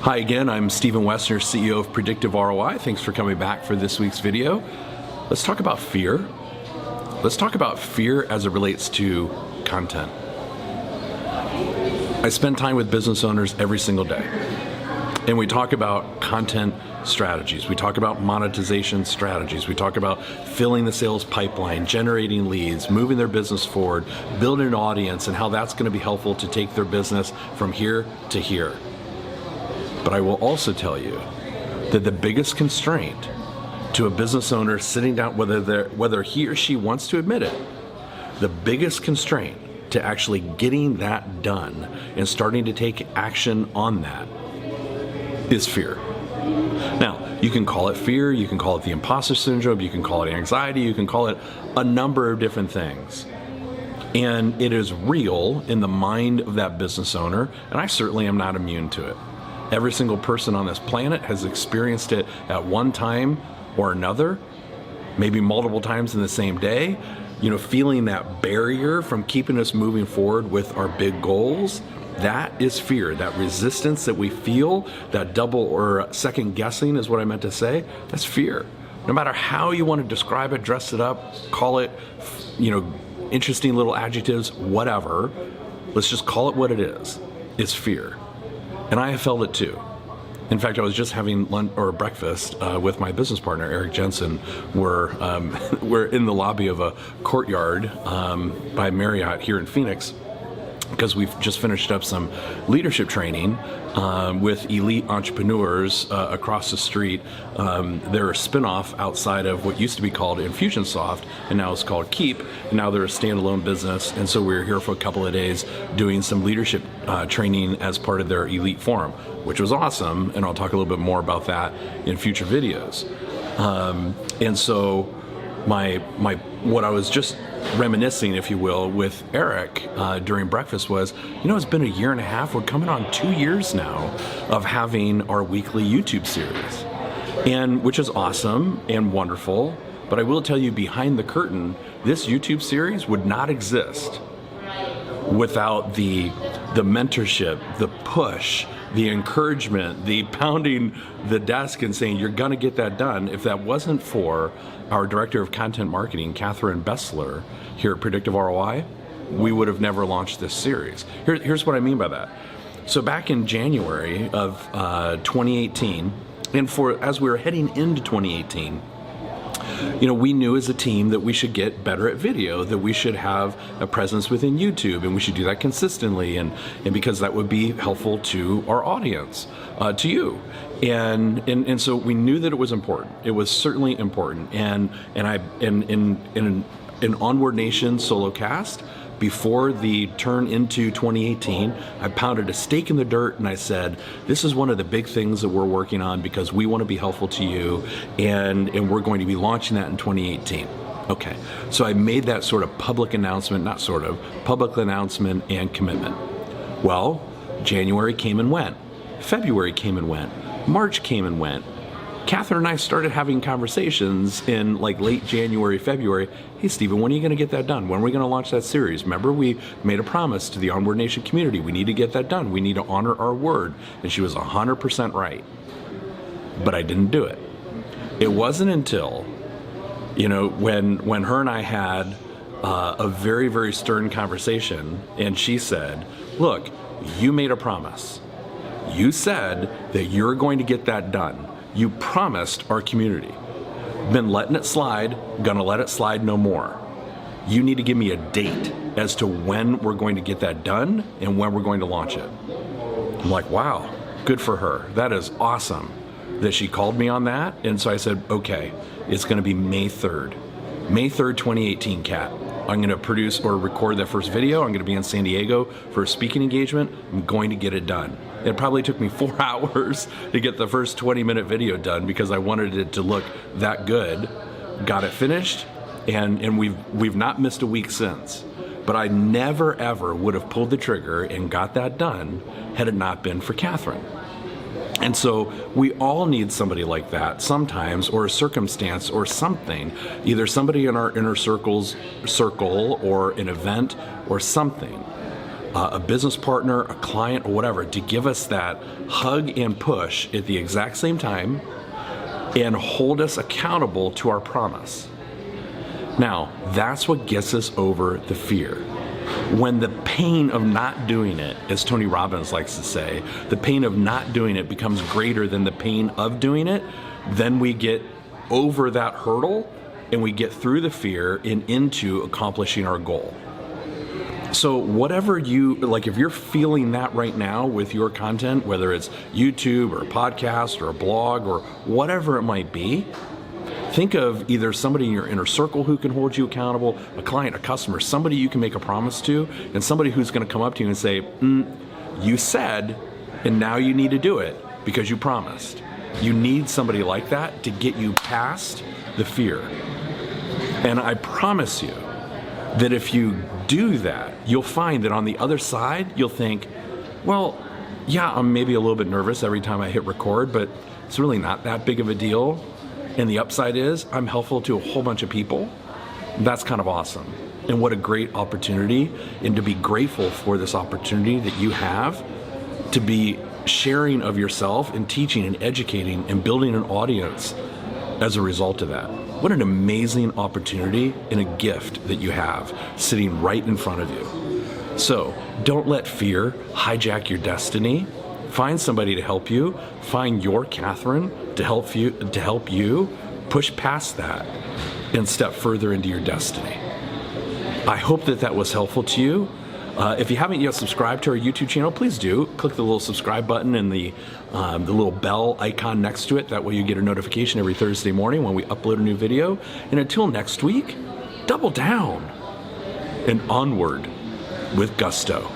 Hi again, I'm Stephen Wessner, CEO of Predictive ROI. Thanks for coming back for this week's video. Let's talk about fear. Let's talk about fear as it relates to content. I spend time with business owners every single day, and we talk about content strategies. We talk about monetization strategies. We talk about filling the sales pipeline, generating leads, moving their business forward, building an audience, and how that's going to be helpful to take their business from here to here. But I will also tell you that the biggest constraint to a business owner sitting down, whether he or she wants to admit it, the biggest constraint to actually getting that done and starting to take action on that is fear. Now, you can call it fear, you can call it the imposter syndrome, you can call it anxiety, you can call it a number of different things. And it is real in the mind of that business owner, and I certainly am not immune to it. Every single person on this planet has experienced it at one time or another, maybe multiple times in the same day. Feeling that barrier from keeping us moving forward with our big goals, that is fear. That resistance that we feel, that double or second guessing is what I meant to say, that's fear. No matter how you want to describe it, dress it up, call it, interesting little adjectives, whatever, let's just call it what it is. It's fear. And I have felt it too. In fact, I was just having lunch or breakfast with my business partner, Eric Jensen. We're in the lobby of a courtyard by Marriott here in Phoenix, because we've just finished up some leadership training with elite entrepreneurs across the street. They're a spinoff outside of what used to be called Infusionsoft, and now it's called Keep, and now they're a standalone business. And so we were here for a couple of days doing some leadership training as part of their elite forum, which was awesome, and I'll talk a little bit more about that in future videos. And so what I was just reminiscing, if you will, with Eric during breakfast was, it's been a year and a half. We're coming on 2 years now of having our weekly YouTube series, and which is awesome and wonderful. But I will tell you, behind the curtain, this YouTube series would not exist without the mentorship, the push, the encouragement, the pounding the desk and saying, you're going to get that done. If that wasn't for our Director of Content Marketing, Catherine Bessler, here at Predictive ROI, we would have never launched this series. Here's what I mean by that. So back in January of 2018, and as we were heading into 2018, we knew as a team that we should get better at video, that we should have a presence within YouTube, and we should do that consistently, and because that would be helpful to our audience, to you. And so we knew that it was important. It was certainly important. And in Onward Nation solo cast, before the turn into 2018, I pounded a stake in the dirt and I said, this is one of the big things that we're working on because we want to be helpful to you, and we're going to be launching that in 2018. Okay, so I made that sort of public announcement, public announcement and commitment. Well, January came and went. February came and went. March came and went. Catherine and I started having conversations in late January, February. Hey, Stephen, when are you going to get that done? When are we going to launch that series? Remember, we made a promise to the Onward Nation community. We need to get that done. We need to honor our word. And she was 100% right. But I didn't do it. It wasn't until, when her and I had a very, very stern conversation, and she said, look, you made a promise. You said that you're going to get that done. You promised our community. Been letting it slide, gonna let it slide no more. You need to give me a date as to when we're going to get that done and when we're going to launch it. I'm like, wow, good for her. That is awesome that she called me on that. And so I said, okay, it's gonna be May 3rd. May 3rd, 2018, Kat. I'm going to produce or record that first video. I'm going to be in San Diego for a speaking engagement. I'm going to get it done. It probably took me 4 hours to get the first 20-minute video done because I wanted it to look that good. Got it finished, and we've not missed a week since. But I never ever would have pulled the trigger and got that done had it not been for Catherine. And so we all need somebody like that sometimes, or a circumstance or something, either somebody in our inner circle or an event or something a business partner, a client, or whatever, to give us that hug and push at the exact same time and hold us accountable to our promise. Now, that's what gets us over the fear. When the pain of not doing it, as Tony Robbins likes to say, the pain of not doing it becomes greater than the pain of doing it, then we get over that hurdle and we get through the fear and into accomplishing our goal. So whatever you, like if you're feeling that right now with your content, whether it's YouTube or a podcast or a blog or whatever it might be, think of either somebody in your inner circle who can hold you accountable, a client, a customer, somebody you can make a promise to, and somebody who's going to come up to you and say, you said, and now you need to do it because you promised. You need somebody like that to get you past the fear. And I promise you that if you do that, you'll find that on the other side, you'll think, well, yeah, I'm maybe a little bit nervous every time I hit record, but it's really not that big of a deal. And the upside is I'm helpful to a whole bunch of people. That's kind of awesome. And what a great opportunity, and to be grateful for this opportunity that you have to be sharing of yourself and teaching and educating and building an audience as a result of that. What an amazing opportunity and a gift that you have sitting right in front of you. So don't let fear hijack your destiny. Find somebody to help you. Find your Catherine to help you push past that and step further into your destiny. I hope that was helpful to you. If you haven't yet subscribed to our YouTube channel, please do. Click the little subscribe button and the little bell icon next to it. That way you get a notification every Thursday morning when we upload a new video. And until next week, double down and onward with gusto.